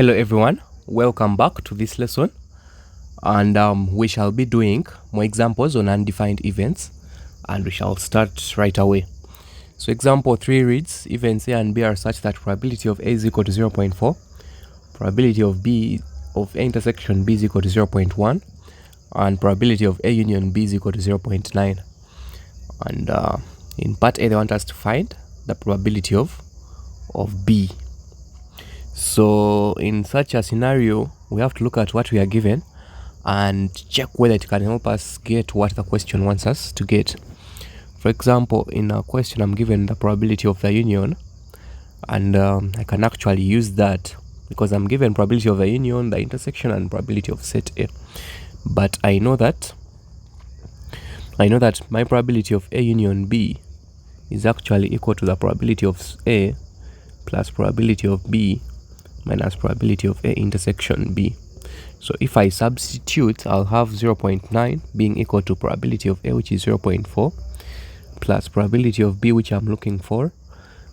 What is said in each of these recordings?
Hello everyone, welcome back to this lesson, and we shall be doing more examples on undefined events, and we shall start right away. So example 3 reads, events A and B are such that probability of A is equal to 0.4, probability of A intersection B is equal to 0.1, and probability of A union B is equal to 0.9. And in part A they want us to find the probability of B. So in such a scenario, we have to look at what we are given and check whether it can help us get what the question wants us to get. For example, in a question I'm given the probability of the union, and I can actually use that because I'm given probability of the union, the intersection, and probability of set A. But I know that my probability of A union B is actually equal to the probability of A plus probability of B minus probability of A intersection B. So if I substitute, I'll have 0.9 being equal to probability of A, which is 0.4, plus probability of B, which I'm looking for,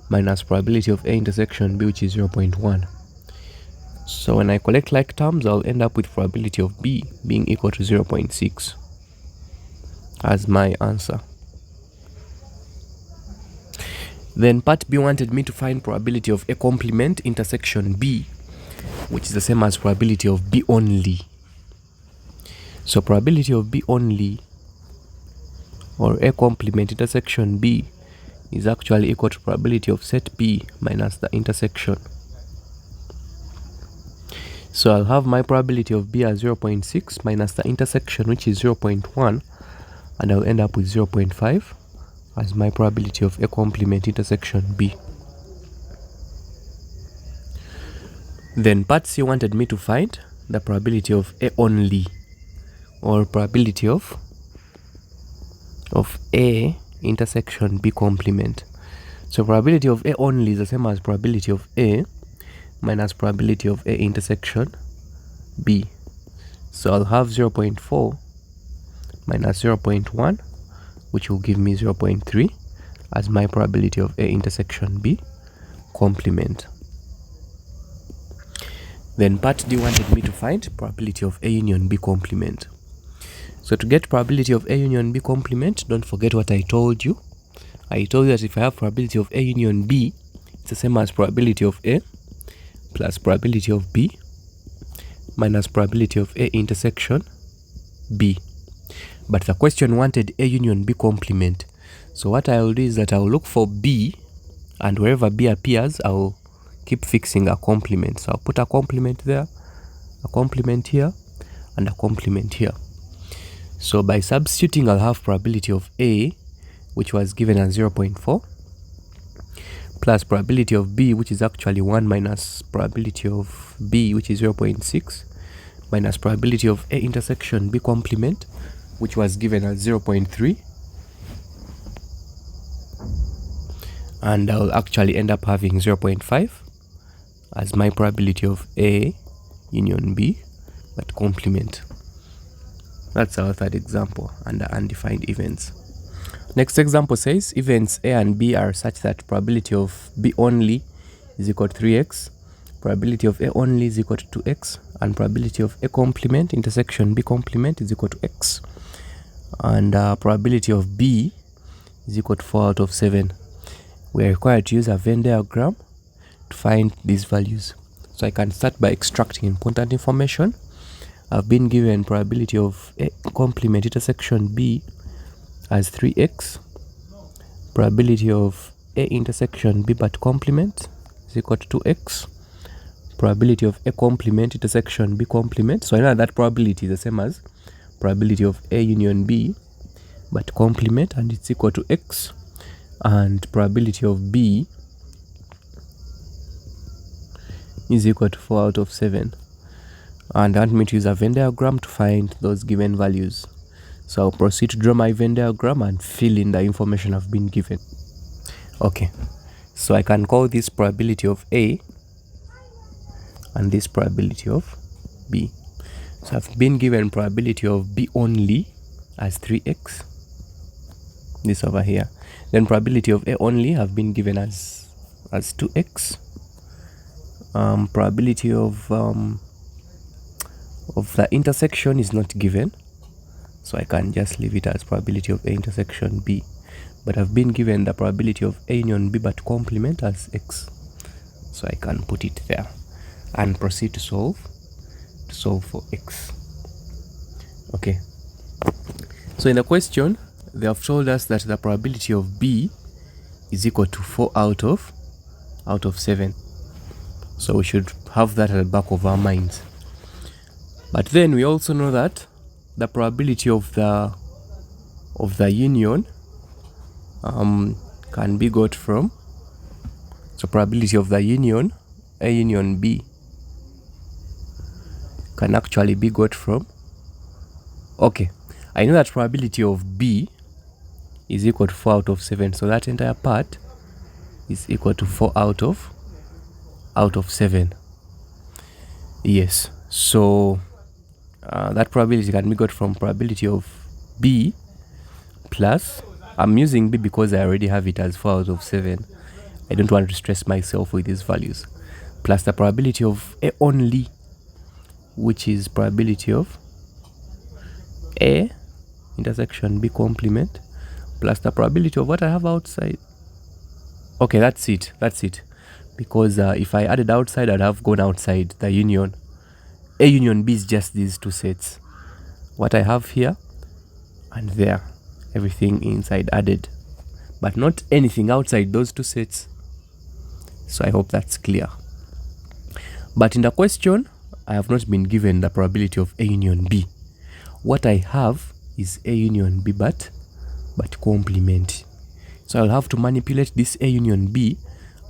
minus probability of A intersection B, which is 0.1. So when I collect like terms, I'll end up with probability of B being equal to 0.6 as my answer. Then part B wanted me to find probability of A complement intersection B, which is the same as probability of B only. So probability of B only or A complement intersection B is actually equal to probability of set B minus the intersection. So I'll have my probability of B as 0.6 minus the intersection, which is 0.1, and I'll end up with 0.5 as my probability of A complement intersection B. Then part C wanted me to find the probability of A only or probability of A intersection B complement. So probability of A only is the same as probability of A minus probability of A intersection B. So I'll have 0.4 minus 0.1, which will give me 0.3 as my probability of A intersection B complement. Then part D wanted me to find probability of A union B complement. So to get probability of A union B complement, don't forget what I told you. I told you that if I have probability of A union B, it's the same as probability of A plus probability of B minus probability of A intersection B. But the question wanted A union B complement. So what I will do is that I will look for B, and wherever B appears, I will keep fixing a complement. So I'll put a complement there, a complement here, and a complement here. So by substituting, I'll have probability of A, which was given as 0.4, plus probability of B, which is actually 1 minus probability of B, which is 0.6, minus probability of A intersection B complement, which was given as 0.3. And I'll actually end up having 0.5 as my probability of A union B, but complement. That's our third example under undefined events. Next example says events A and B are such that probability of B only is equal to 3x, probability of A only is equal to 2x, and probability of A complement intersection B complement is equal to x. And probability of B is equal to 4 out of 7. We are required to use a Venn diagram to find these values. So I can start by extracting important information. I've been given probability of A complement intersection B as 3x, probability of A intersection B but complement is equal to 2x, probability of A complement intersection B complement. So I know that probability is the same as probability of A union B but complement, and it's equal to x, and probability of B is equal to 4 out of 7. And I want me to use a Venn diagram to find those given values. So I'll proceed to draw my Venn diagram and fill in the information I've been given. Okay, so I can call this probability of A and this probability of B. So I've been given probability of B only as 3x, this over here. Then probability of A only have been given as 2x, probability of the intersection is not given, so I can just leave it as probability of A intersection B. But I've been given the probability of A union B but complement as X, so I can put it there and proceed to solve for X. Okay, so in the question they have told us that the probability of B is equal to 4 out of 7. So we should have that at the back of our minds. But then we also know that the probability of the union can be got from, so probability of the union A union B can actually be got from, okay, I know that probability of B is equal to 4 out of 7, so that entire part is equal to 4 out of 7. Yes, so that probability can be got from probability of B plus, I'm using B because I already have it as 4 out of 7. I don't want to stress myself with these values, plus the probability of A only, which is probability of A intersection B complement, plus the probability of what I have outside. Okay, that's it, because if I added outside, I'd have gone outside the union. A union B is just these two sets, what I have here and there, everything inside added, but not anything outside those two sets. So I hope that's clear. But in the question, I have not been given the probability of A union B. What I have is A union B but complement. So I'll have to manipulate this A union B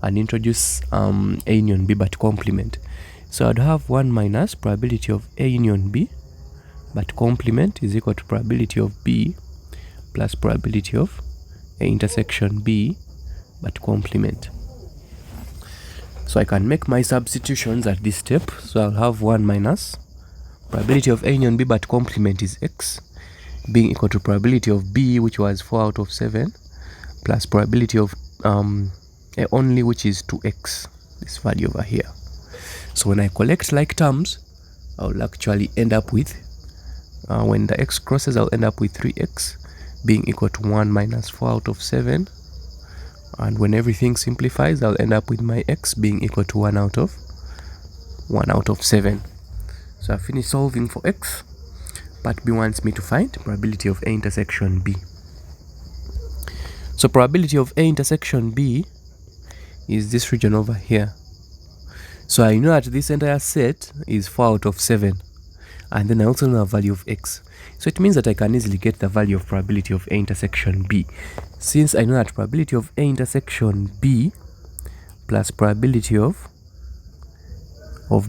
and introduce A union B but complement. So I'd have 1 minus probability of A union B but complement is equal to probability of B plus probability of A intersection B but complement. So I can make my substitutions at this step. So I'll have 1 minus probability of A union B but complement is X, being equal to probability of B, which was 4 out of 7, plus probability of A only, which is 2x, this value over here. So when I collect like terms, I'll actually end up with, when the x crosses, I'll end up with 3x being equal to 1 minus 4 out of 7. And when everything simplifies, I'll end up with my x being equal to 1 out of 7. So I finished solving for x. Part B wants me to find probability of A intersection B. So probability of A intersection B is this region over here. So I know that this entire set is 4 out of 7. And then I also know the value of x. So it means that I can easily get the value of probability of A intersection B. Since I know that probability of A intersection B plus probability of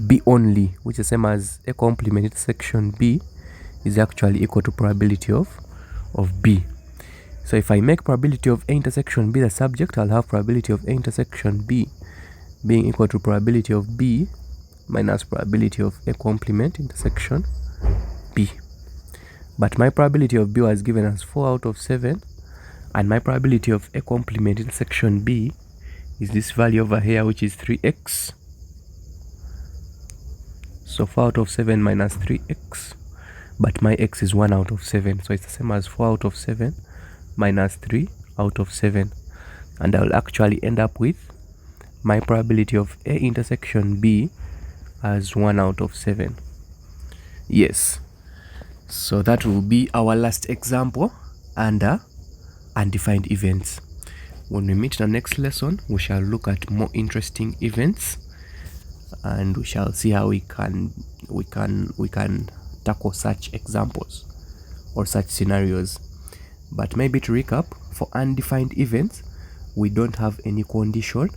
B only, which is the same as A complement intersection B, is actually equal to probability of B. So if I make probability of A intersection B the subject, I'll have probability of A intersection B being equal to probability of B minus probability of A complement intersection B. But my probability of B was given as 4 out of 7, and my probability of A complement intersection B is this value over here, which is 3x. So 4 out of 7 minus 3x, but my x is 1 out of 7, so it's the same as 4 out of 7 minus 3 out of 7, and I will actually end up with my probability of A intersection B as 1 out of 7. Yes, so that will be our last example under undefined events. When we meet in the next lesson, we shall look at more interesting events, and we shall see how we can tackle such examples or such scenarios. But maybe to recap, for undefined events, we don't have any condition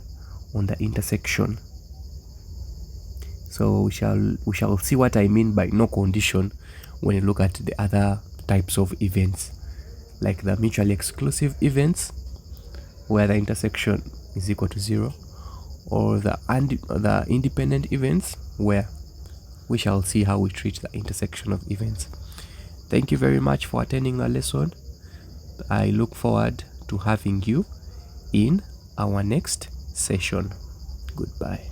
on the intersection. So we shall see what I mean by no condition when you look at the other types of events, like the mutually exclusive events where the intersection is equal to 0, or the independent events where we shall see how we treat the intersection of events. Thank you very much for attending the lesson. I look forward to having you in our next session. Goodbye.